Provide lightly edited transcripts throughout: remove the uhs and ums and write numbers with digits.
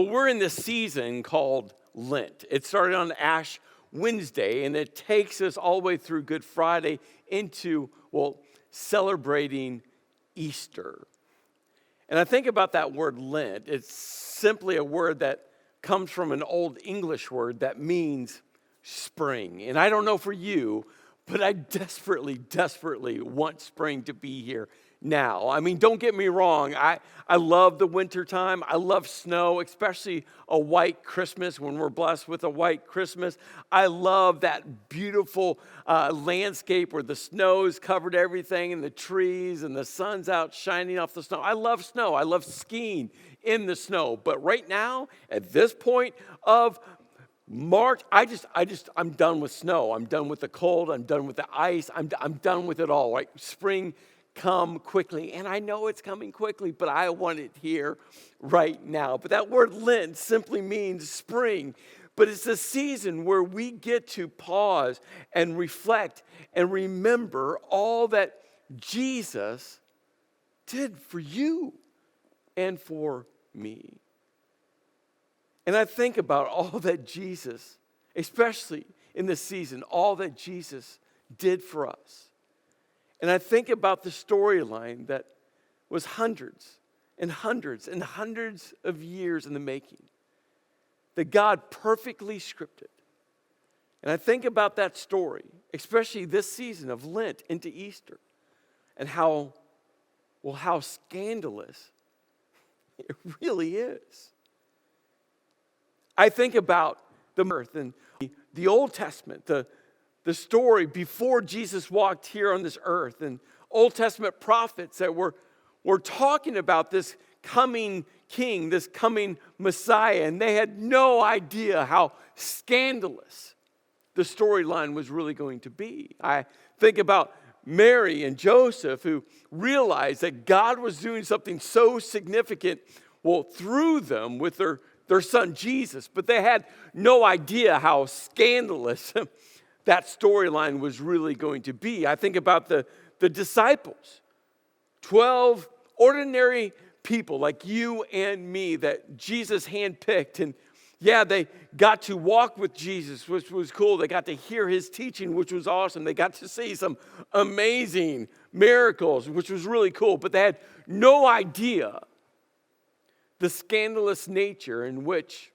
Well, we're in this season called Lent. It started on Ash Wednesday, and it takes us all the way through Good Friday into, celebrating Easter. And I think about that word Lent. It's simply a word that comes from an old English word that means spring. And I don't know for you, but I desperately want spring to be here now. I mean, don't get me wrong. I love the wintertime. I love snow, especially a white Christmas when we're blessed with a white Christmas. I love that beautiful landscape where the snow's covered everything and the trees and the sun's out shining off the snow. I love snow. I love skiing in the snow. But right now, at this point of March, I'm done with snow. I'm done with the cold. I'm done with the ice. I'm done with it all. Right? Spring come quickly. And I know it's coming quickly, but I want it here right now. But that word Lent simply means spring. But it's a season where we get to pause and reflect and remember all that Jesus did for you and for me. And I think about all that Jesus, especially in this season, all that Jesus did for us. And I think about the storyline that was hundreds and hundreds and hundreds of years in the making, that God perfectly scripted. And I think about that story, especially this season of Lent into Easter, and how scandalous it really is. I think about the earth and the Old Testament, the story before Jesus walked here on this earth, and Old Testament prophets that were talking about this coming king, this coming Messiah, and they had no idea how scandalous the storyline was really going to be. I think about Mary and Joseph, who realized that God was doing something so significant, through them with their son Jesus, but they had no idea how scandalous that storyline was really going to be. I think about the disciples, 12 ordinary people like you and me that Jesus handpicked. And they got to walk with Jesus, which was cool. They got to hear his teaching, which was awesome. They got to see some amazing miracles, which was really cool. But they had no idea the scandalous nature in which,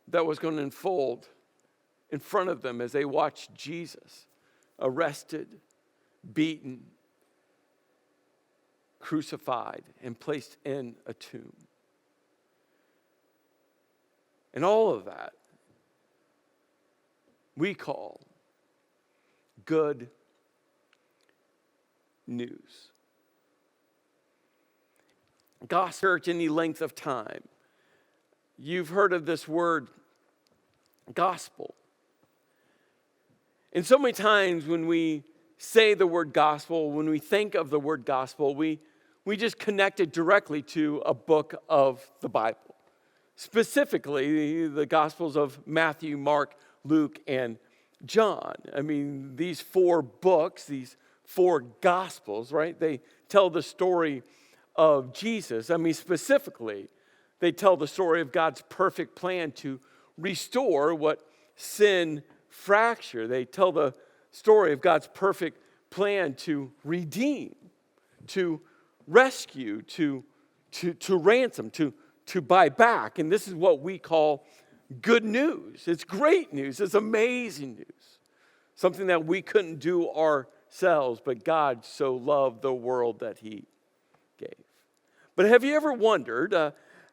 that was going to unfold in front of them as they watched Jesus arrested, beaten, crucified, and placed in a tomb. And all of that we call good news. Gospel church any length of time. You've heard of this word, gospel. And so many times when we say the word gospel, when we think of the word gospel, we just connect it directly to a book of the Bible. Specifically, the Gospels of Matthew, Mark, Luke, and John. I mean, these four books, these four Gospels, right? They tell the story of Jesus. I mean, specifically, they tell the story of God's perfect plan to restore what sin fractured. They tell the story of God's perfect plan to redeem, to rescue, to ransom, to buy back. And this is what we call good news. It's great news. It's amazing news. Something that we couldn't do ourselves, but God so loved the world that he gave. But have you ever wondered,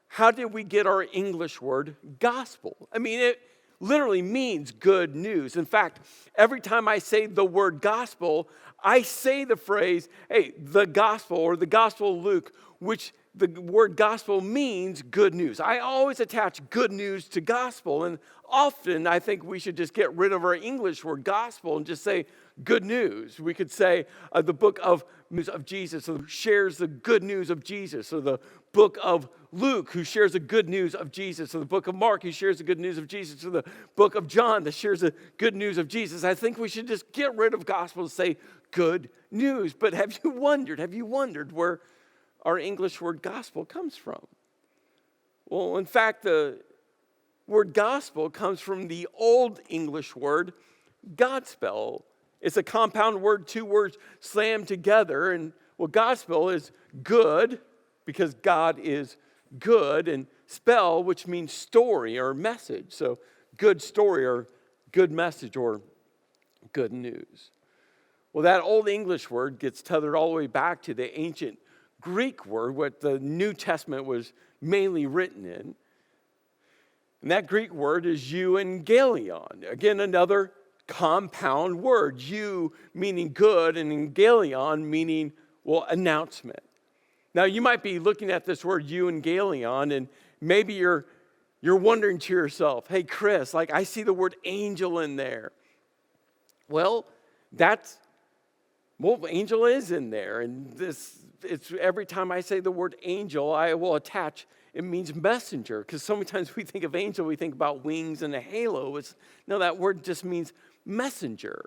how did we get our English word gospel? I mean, it literally means good news. In fact, every time I say the word gospel, I say the phrase, the gospel, or the Gospel of Luke, which the word gospel means good news. I always attach good news to gospel, and often I think we should just get rid of our English word gospel and just say good news. We could say the book of Jesus, who shares the good news of Jesus, or the book of Luke, who shares the good news of Jesus, or the book of Mark, who shares the good news of Jesus, or the book of John that shares the good news of Jesus. I think we should just get rid of gospel and say good news. But have you wondered where our English word gospel comes from? Well, in fact, the word gospel comes from the Old English word Godspell. It's a compound word, two words slammed together. And well, gospel is good because God is good, and spell, which means story or message. So good story or good message or good news. Well, that Old English word gets tethered all the way back to the ancient Greek word, what the New Testament was mainly written in. And that Greek word is euangelion. Again, another compound word. Eu meaning good and angelion meaning, well, announcement. Now, you might be looking at this word euangelion, and maybe you're wondering to yourself, hey, Chris, like I see the word angel in there. Well, angel is in there, and it's every time I say the word angel, I will attach, it means messenger, because so many times we think of angel, we think about wings and a halo. No, that word just means messenger.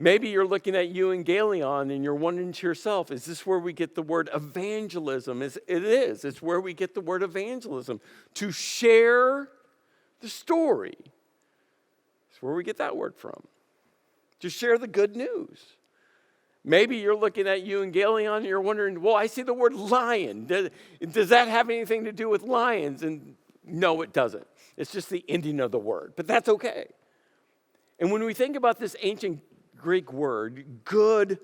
Maybe you're looking at euangelion and you're wondering to yourself, is this where we get the word evangelism? It is. It's where we get the word evangelism, to share the story. It's where we get that word from, to share the good news. Maybe you're looking at euangelion and you're wondering, well, I see the word lion. Does that have anything to do with lions? And no, it doesn't. It's just the ending of the word, but that's okay. And when we think about this ancient Greek word, good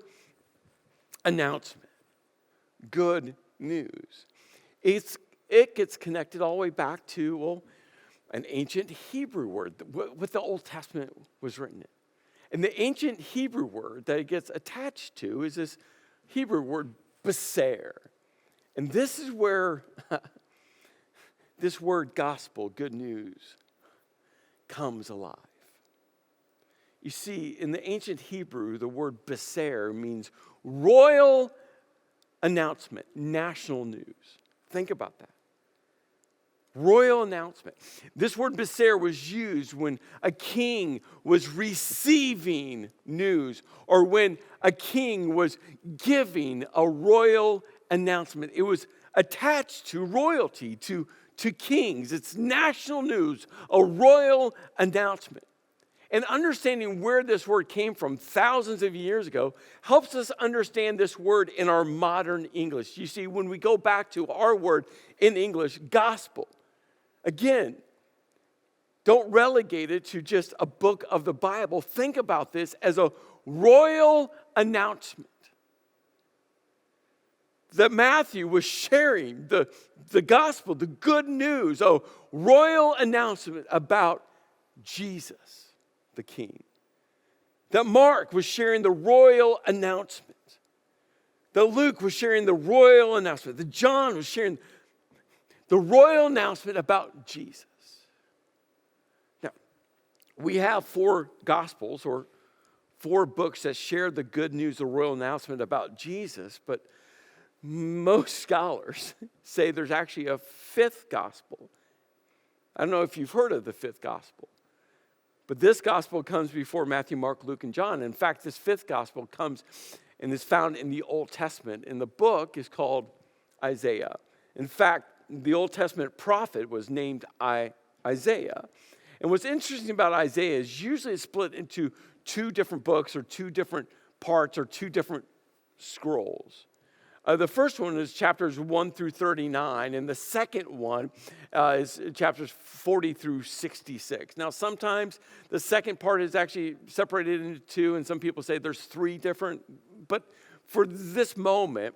announcement, good news, it gets connected all the way back to, well, an ancient Hebrew word, what the Old Testament was written in. And the ancient Hebrew word that it gets attached to is this Hebrew word, beser. And this is where this word gospel, good news, comes alive. You see, in the ancient Hebrew, the word beser means royal announcement, national news. Think about that. Royal announcement. This word beser was used when a king was receiving news or when a king was giving a royal announcement. It was attached to royalty, to kings. It's national news, a royal announcement. And understanding where this word came from thousands of years ago helps us understand this word in our modern English. You see, when we go back to our word in English, gospel, again, don't relegate it to just a book of the Bible. Think about this as a royal announcement that Matthew was sharing the gospel, the good news, a royal announcement about Jesus, the King. That Mark was sharing the royal announcement. That Luke was sharing the royal announcement. That John was sharing the royal announcement about Jesus. Now, we have 4 gospels or 4 books that share the good news, the royal announcement about Jesus, but most scholars say there's actually a 5th gospel. I don't know if you've heard of the 5th gospel, but this gospel comes before Matthew, Mark, Luke, and John. In fact, this 5th gospel comes and is found in the Old Testament, and the book is called Isaiah. In fact, the Old Testament prophet was named Isaiah. And what's interesting about Isaiah is usually it's split into 2 different books or 2 different parts or 2 different scrolls. The first one is chapters 1 through 39, and the second one is chapters 40 through 66. Now, sometimes the second part is actually separated into 2, and some people say there's 3 different, but for this moment,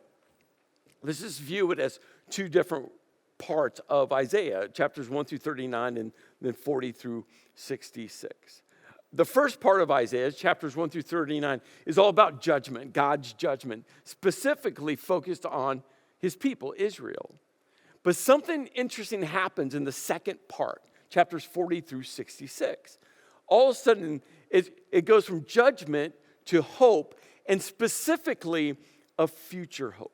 let's just view it as 2 different parts of Isaiah, chapters 1 through 39 and then 40 through 66. The first part of Isaiah, chapters 1 through 39, is all about judgment, God's judgment, specifically focused on his people, Israel. But something interesting happens in the second part, chapters 40 through 66. All of a sudden, it goes from judgment to hope, and specifically a future hope.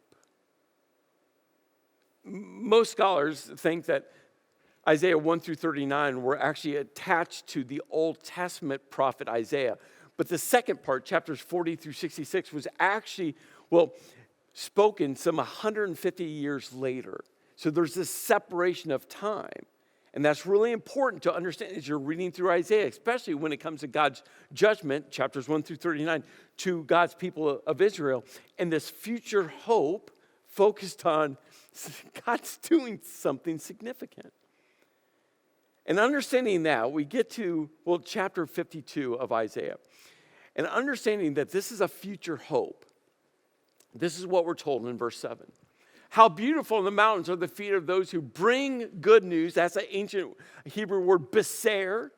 Most scholars think that Isaiah 1 through 39 were actually attached to the Old Testament prophet Isaiah. But the second part, chapters 40 through 66, was actually, spoken some 150 years later. So there's this separation of time. And that's really important to understand as you're reading through Isaiah, especially when it comes to God's judgment, chapters 1 through 39, to God's people of Israel. And this future hope focused on God's doing something significant. And understanding that, we get to, chapter 52 of Isaiah. And understanding that this is a future hope. This is what we're told in verse 7. How beautiful in the mountains are the feet of those who bring good news. That's an ancient Hebrew word, beser.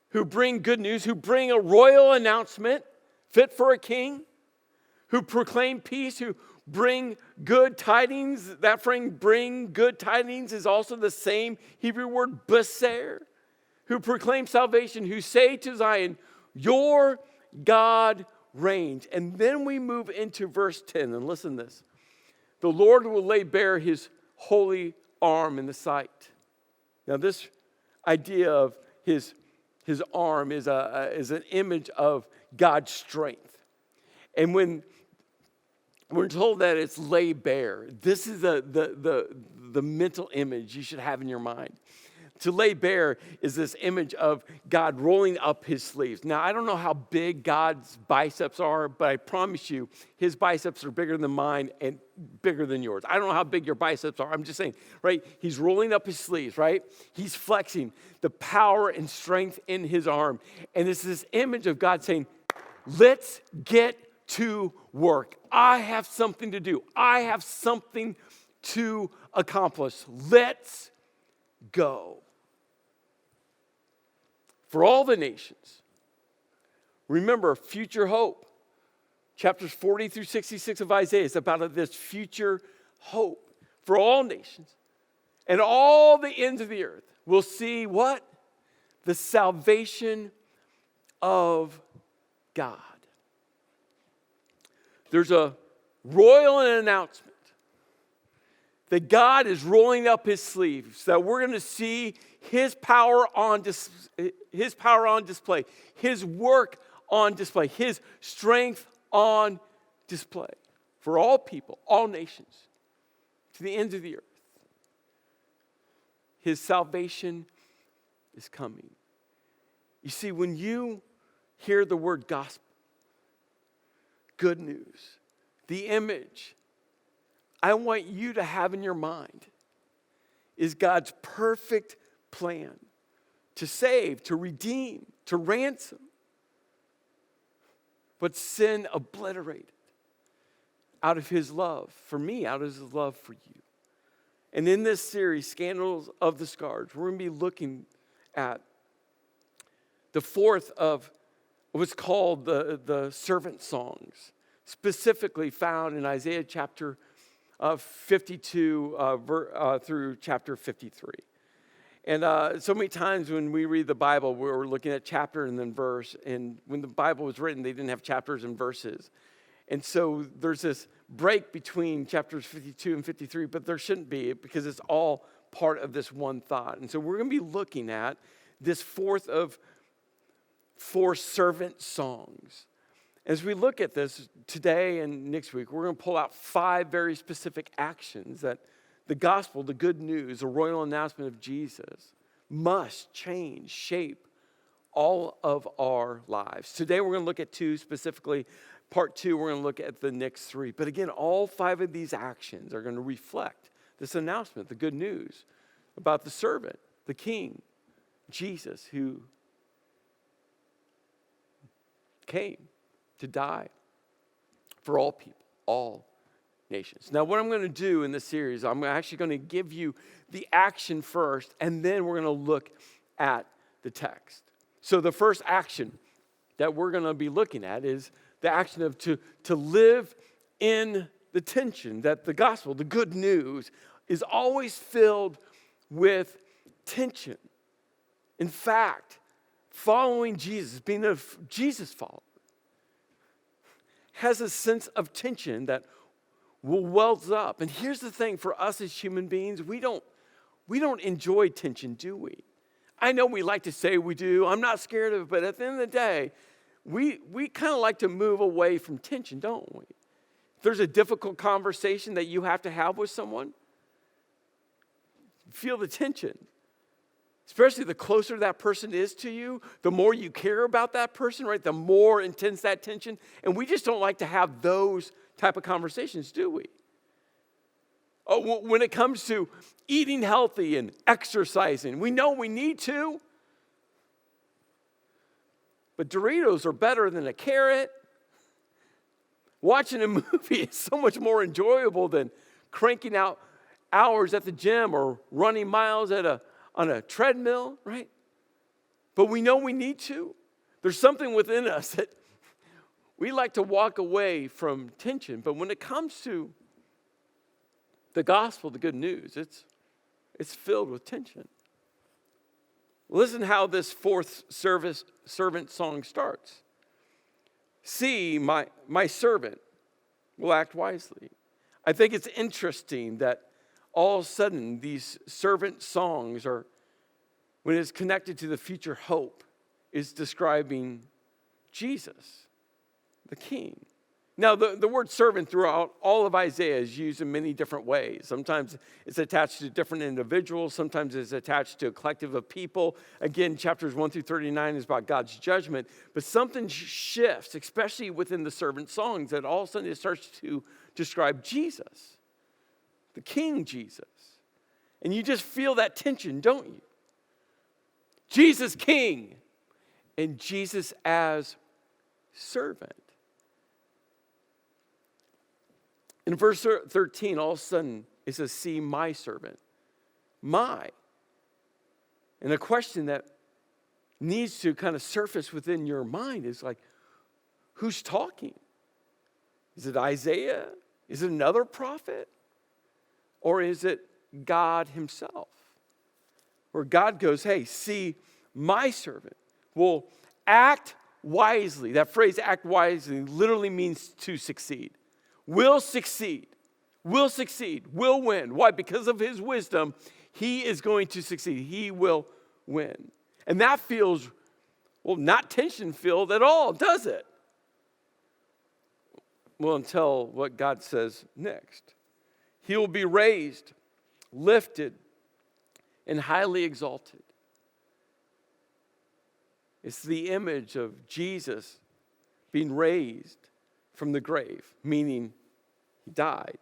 Who bring good news, who bring a royal announcement fit for a king. Who proclaim peace, who bring good tidings. That phrase, bring good tidings, is also the same Hebrew word, beser. Who proclaim salvation, who say to Zion, your God reigns. And then we move into verse 10, and listen to this. The Lord will lay bare his holy arm in the sight. Now, this idea of his arm is an image of God's strength. And when we're told that it's lay bare, this is the mental image you should have in your mind. To lay bare is this image of God rolling up his sleeves. Now, I don't know how big God's biceps are, but I promise you, his biceps are bigger than mine and bigger than yours. I don't know how big your biceps are. I'm just saying, right? He's rolling up his sleeves, right? He's flexing the power and strength in his arm. And it's this image of God saying, let's get to work. I have something to do. I have something to accomplish. Let's go. For all the nations. Remember, future hope. Chapters 40 through 66 of Isaiah is about this future hope for all nations. And all the ends of the earth will see what? The salvation of God. There's a royal announcement that God is rolling up his sleeves, that we're going to see his power on display, his work on display, his strength on display for all people, all nations, to the ends of the earth. His salvation is coming. You see, when you hear the word gospel, good news, the image I want you to have in your mind is God's perfect plan to save, to redeem, to ransom what sin obliterated out of his love for me, out of his love for you. And in this series, Scandals of the Scars, we're going to be looking at the fourth of what's called the servant songs, specifically found in Isaiah chapter 52 through chapter 53. And so many times when we read the Bible, we're looking at chapter and then verse. And when the Bible was written, they didn't have chapters and verses. And so there's this break between chapters 52 and 53, but there shouldn't be because it's all part of this one thought. And so we're going to be looking at this fourth of four servant songs. As we look at this today and next week, we're going to pull out 5 very specific actions that the gospel, the good news, the royal announcement of Jesus must change, shape all of our lives. Today we're going to look at 2 specifically. Part 2, we're going to look at the next 3. But again, all 5 of these actions are going to reflect this announcement, the good news about the servant, the king, Jesus, who came to die for all people, all nations. Now, what I'm going to do in this series, I'm actually going to give you the action first, and then we're going to look at the text. So the first action that we're going to be looking at is the action of to live in the tension that the gospel, the good news, is always filled with tension. In fact, following Jesus, being a Jesus follower, has a sense of tension that will wells up. And here's the thing, for us as human beings, we don't enjoy tension, do we? I know we like to say we do. I'm not scared of it, but at the end of the day, we kind of like to move away from tension, don't we? there's a difficult conversation that you have to have with someone, feel the tension. Especially the closer that person is to you, the more you care about that person, right? The more intense that tension. And we just don't like to have those type of conversations, do we? Oh, when it comes to eating healthy and exercising, we know we need to. But Doritos are better than a carrot. Watching a movie is so much more enjoyable than cranking out hours at the gym or running miles on a treadmill, right? But we know we need to. There's something within us that we like to walk away from tension. But when it comes to the gospel, the good news, it's filled with tension. Listen how this fourth servant song starts. See, my servant will act wisely. I think it's interesting that all of a sudden these servant songs are, when it's connected to the future hope, is describing Jesus, the King. Now, the word servant throughout all of Isaiah is used in many different ways. Sometimes it's attached to different individuals. Sometimes it's attached to a collective of people. Again, chapters 1 through 39 is about God's judgment. But something shifts, especially within the servant songs, that all of a sudden it starts to describe Jesus, the King Jesus. And you just feel that tension, don't you? Jesus King and Jesus as servant. In verse 13, all of a sudden, it says, see my servant. My. And a question that needs to kind of surface within your mind is like, who's talking? Is it Isaiah? Is it another prophet? Or is it God himself? Where God goes, hey, see my servant will act wisely. That phrase, act wisely, literally means to succeed. Will succeed, will win. Why? Because of his wisdom, he is going to succeed. He will win. And that feels, well, not tension-filled at all, does it? Well, until what God says next. He will be raised, lifted, and highly exalted. It's the image of Jesus being raised from the grave, meaning he died.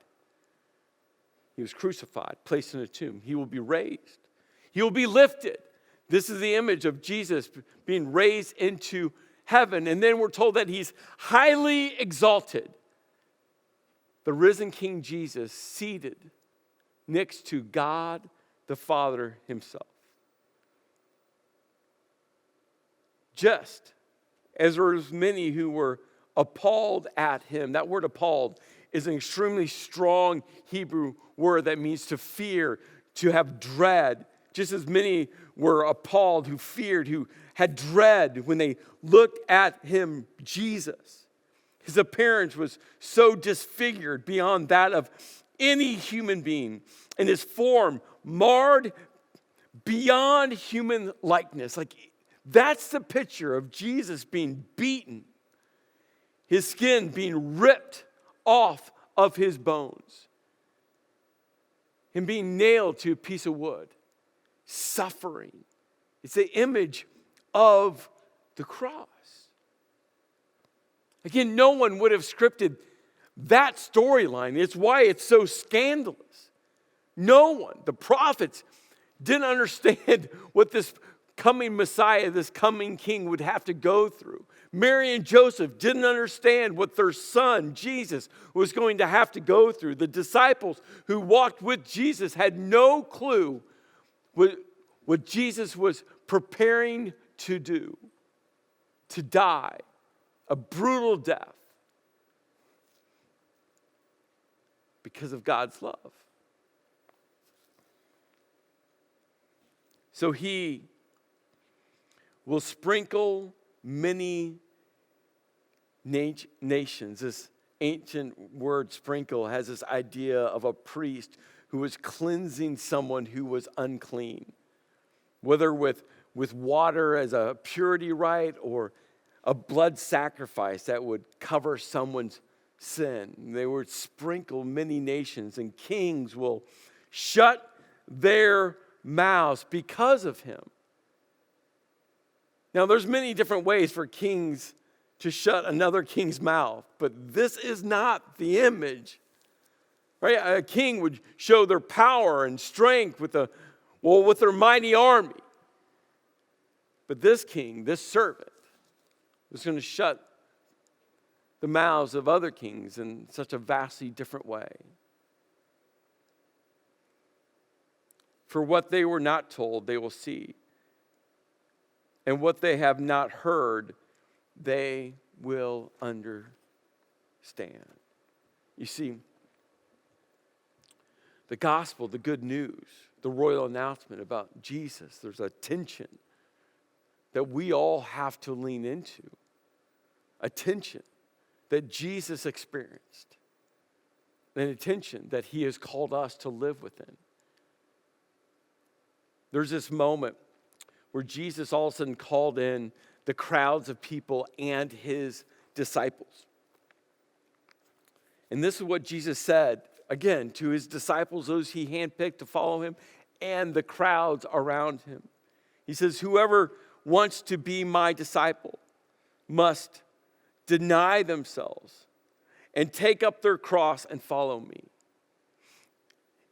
He was crucified, placed in a tomb. He will be raised. He will be lifted. This is the image of Jesus being raised into heaven. And then we're told that he's highly exalted. The risen King Jesus seated next to God the Father himself. Just as there was many who were appalled at him. That word appalled is an extremely strong Hebrew word that means to fear, to have dread. Just as many were appalled, who feared, who had dread when they looked at him, Jesus. His appearance was so disfigured beyond that of any human being, and his form marred beyond human likeness. Like, that's the picture of Jesus being beaten, his skin being ripped off of his bones, him being nailed to a piece of wood, suffering. It's the image of the cross. Again, no one would have scripted that storyline. It's why it's so scandalous. No one, the prophets, didn't understand what this coming Messiah, this coming King would have to go through. Mary and Joseph didn't understand what their son, Jesus, was going to have to go through. The disciples who walked with Jesus had no clue what Jesus was preparing to do, to die, a brutal death, because of God's love. So he will sprinkle many nations. This ancient word sprinkle has this idea of a priest who was cleansing someone who was unclean, whether with water as a purity rite or a blood sacrifice that would cover someone's sin. They would sprinkle many nations, and kings will shut their mouths because of him. Now, there's many different ways for kings to shut another king's mouth, but this is not the image. Right? A king would show their power and strength with their mighty army. But this king, this servant, was going to shut the mouths of other kings in such a vastly different way. For what they were not told, they will see. And what they have not heard, they will understand. You see, the gospel, the good news, the royal announcement about Jesus, there's a tension that we all have to lean into. A tension that Jesus experienced. An attention that he has called us to live within. There's this moment where Jesus all of a sudden called in the crowds of people and his disciples. And this is what Jesus said, again, to his disciples, those he handpicked to follow him, and the crowds around him. He says, whoever wants to be my disciple must deny themselves and take up their cross and follow me.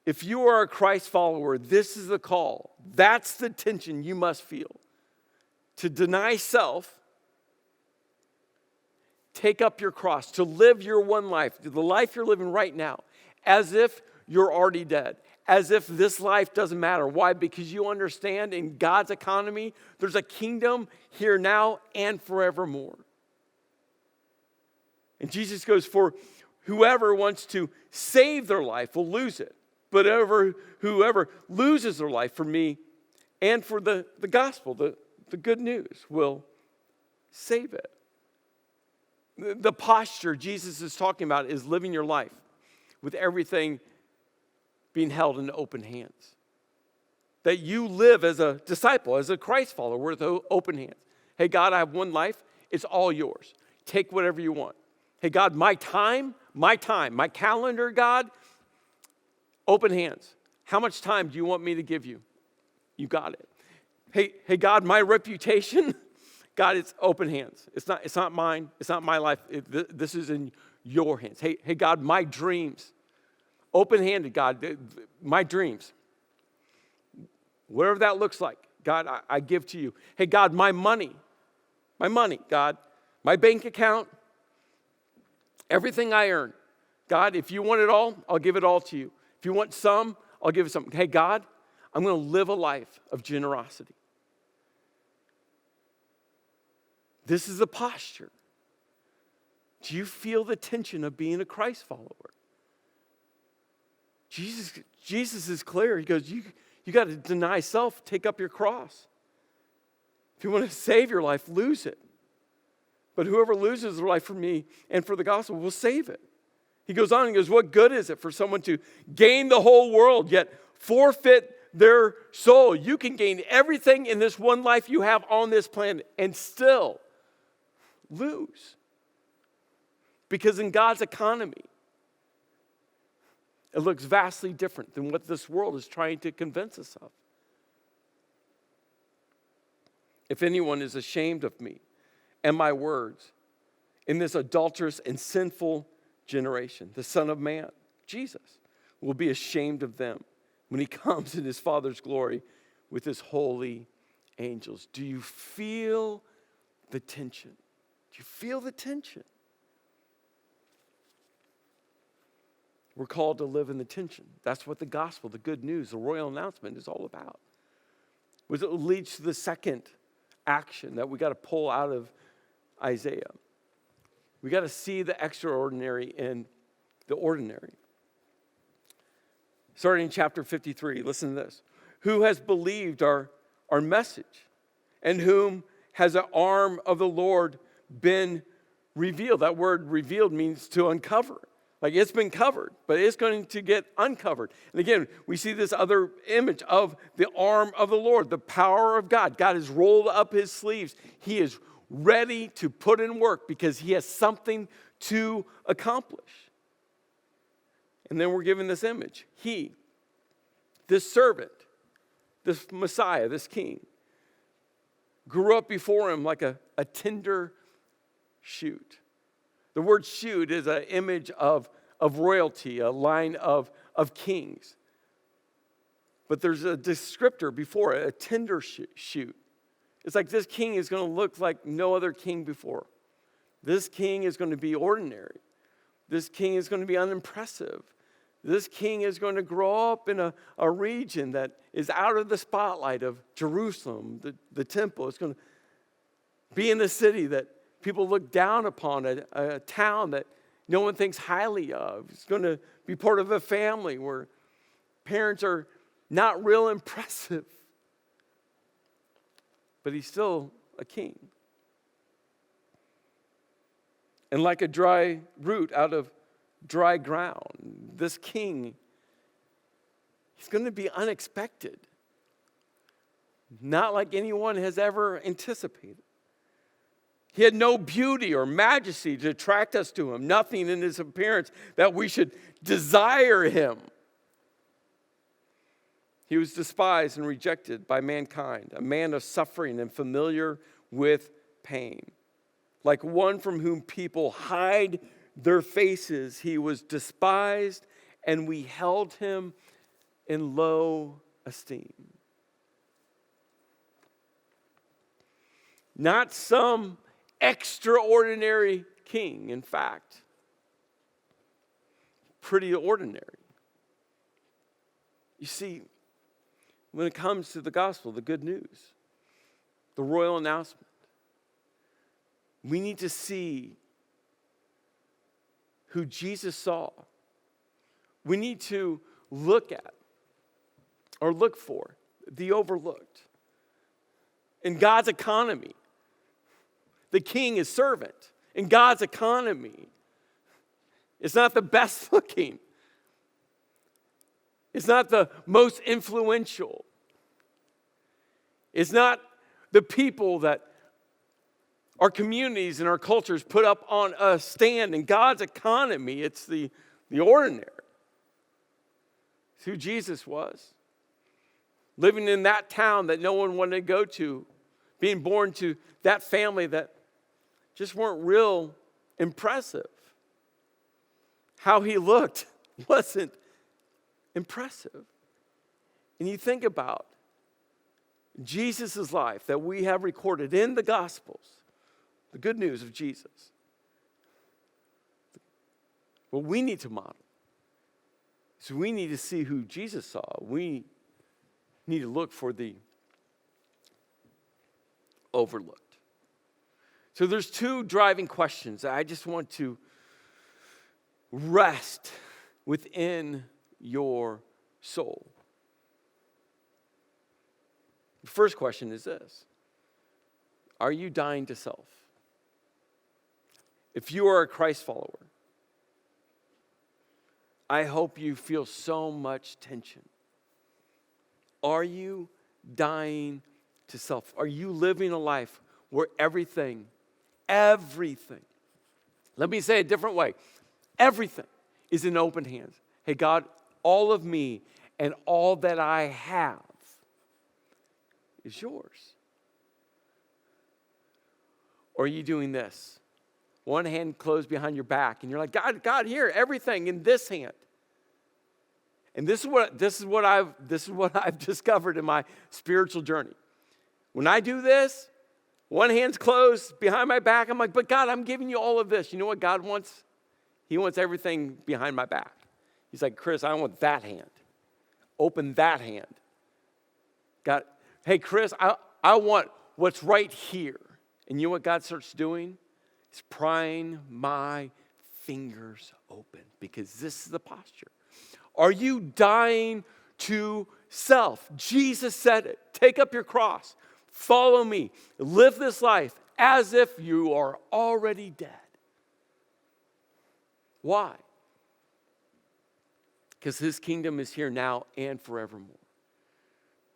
If you are a Christ follower, this is the call. That's the tension you must feel. To deny self, take up your cross, to live your one life, the life you're living right now, as if you're already dead, as if this life doesn't matter. Why? Because you understand in God's economy, there's a kingdom here now and forevermore. And Jesus goes, for whoever wants to save their life will lose it. But whoever loses their life for me and for the gospel, the good news, will save it. The posture Jesus is talking about is living your life with everything being held in open hands. That you live as a disciple, as a Christ follower with open hands. Hey, God, I have one life. It's all yours. Take whatever you want. Hey, God, my time, my calendar, God, open hands. How much time do you want me to give you? You got it. Hey, God, my reputation, God, it's open hands. It's not mine. It's not my life. This is in your hands. Hey, God, my dreams, open-handed, God, my dreams, whatever that looks like, God, I give to you. Hey, God, my money, God, my bank account, everything I earn. God, if you want it all, I'll give it all to you. If you want some, I'll give it some. Hey, God, I'm going to live a life of generosity. This is the posture. Do you feel the tension of being a Christ follower? Jesus is clear. He goes, you got to deny self, take up your cross. If you want to save your life, lose it. But whoever loses their life for me and for the gospel will save it. He goes on and goes, what good is it for someone to gain the whole world yet forfeit their soul? You can gain everything in this one life you have on this planet and still lose. Because in God's economy, it looks vastly different than what this world is trying to convince us of. If anyone is ashamed of me and my words in this adulterous and sinful generation, the Son of Man, Jesus, will be ashamed of them when he comes in his Father's glory with his holy angels. Do you feel the tension? Do you feel the tension? We're called to live in the tension. That's what the gospel, the good news, the royal announcement is all about. Which leads to the second action that we got to pull out of Isaiah. We got to see the extraordinary in the ordinary. Starting in chapter 53, listen to this. Who has believed our message? And whom has the arm of the Lord been revealed? That word revealed means to uncover. Like it's been covered, but it's going to get uncovered. And again, we see this other image of the arm of the Lord, the power of God. God has rolled up his sleeves. He is ready to put in work because he has something to accomplish. And then we're given this image. He, this servant, this Messiah, this king, grew up before him like a tender shoot. The word shoot is an image of royalty, a line of kings. But there's a descriptor before it, a tender shoot. It's like this king is going to look like no other king before. This king is going to be ordinary. This king is going to be unimpressive. This king is going to grow up in a region that is out of the spotlight of Jerusalem, the temple. It's going to be in the city that people look down upon, a town that no one thinks highly of. It's going to be part of a family where parents are not real impressive. But he's still a king. And like a dry root out of dry ground, this king, he's going to be unexpected. Not like anyone has ever anticipated. He had no beauty or majesty to attract us to him, nothing in his appearance that we should desire him. He was despised and rejected by mankind, a man of suffering and familiar with pain. Like one from whom people hide their faces, he was despised, and we held him in low esteem. Not some extraordinary king, in fact, pretty ordinary. You see, when it comes to the gospel, the good news, the royal announcement, we need to see who Jesus saw. We need to look at or look for the overlooked. In God's economy, the king is servant. In God's economy, it's not the best looking. It's not the most influential. It's not the people that our communities and our cultures put up on a stand. In God's economy, it's the ordinary. It's who Jesus was. Living in that town that no one wanted to go to. Being born to that family that just weren't real impressive. How he looked wasn't impressive. And you think about Jesus' life that we have recorded in the Gospels, the good news of Jesus. What we need to model. So we need to see who Jesus saw. We need to look for the overlooked. So there's two driving questions that I just want to rest within your soul. The first question is this: are you dying to self? If you are a Christ follower, I hope you feel so much tension. Are you dying to self? Are you living a life where everything, let me say it a different way, everything is in open hands? Hey, God, all of me and all that I have is yours. Or are you doing this? One hand closed behind your back, and you're like, God, here, everything in this hand. And this is what I've discovered in my spiritual journey. When I do this, one hand's closed behind my back. I'm like, but God, I'm giving you all of this. You know what God wants? He wants everything behind my back. He's like, Chris, I want that hand. Open that hand. God, hey, Chris, I want what's right here. And you know what God starts doing? He's prying my fingers open, because this is the posture. Are you dying to self? Jesus said it. Take up your cross. Follow me. Live this life as if you are already dead. Why? Because his kingdom is here now and forevermore.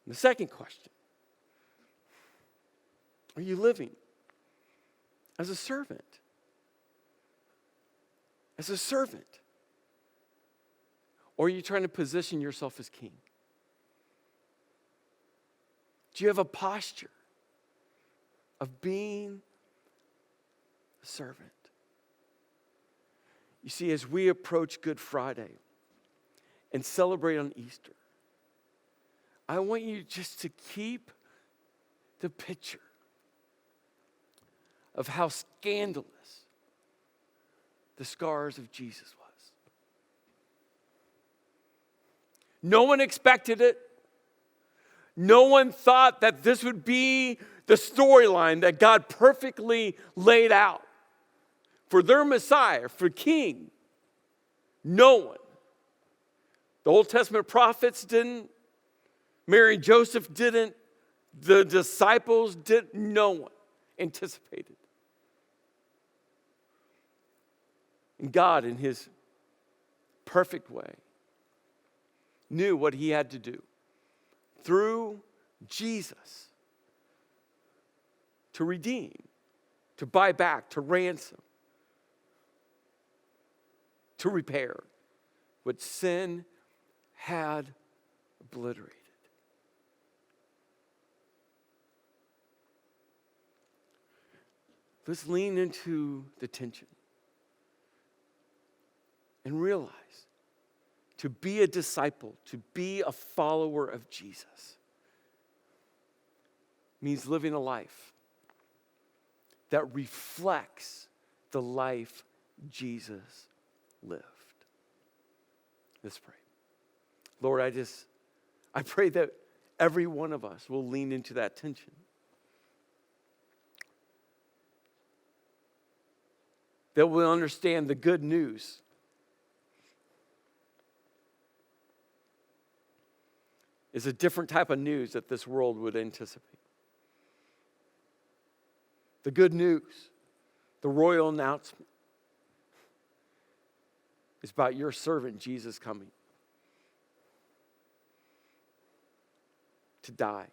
And the second question: are you living? as a servant. As a servant. Or are you trying to position yourself as king? Do you have a posture of being a servant? You see, as we approach Good Friday and celebrate on Easter, I want you just to keep the picture of how scandalous the scars of Jesus was. No one expected it. No one thought that this would be the storyline that God perfectly laid out for their Messiah, for King. No one. The Old Testament prophets didn't. Mary and Joseph didn't. The disciples didn't. No one anticipated. And God, in his perfect way, knew what he had to do through Jesus to redeem, to buy back, to ransom, to repair what sin had obliterated. Let's lean into the tension and realize to be a disciple, to be a follower of Jesus, means living a life that reflects the life Jesus lived. Let's pray. Lord, I pray that every one of us will lean into that tension. That we'll understand the good news is a different type of news that this world would anticipate. The good news, the royal announcement, is about your servant Jesus coming to die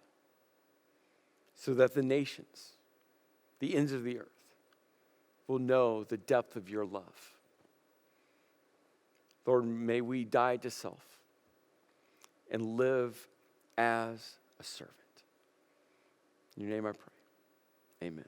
so that the nations, the ends of the earth, will know the depth of your love. Lord, may we die to self and live as a servant. In your name I pray. Amen.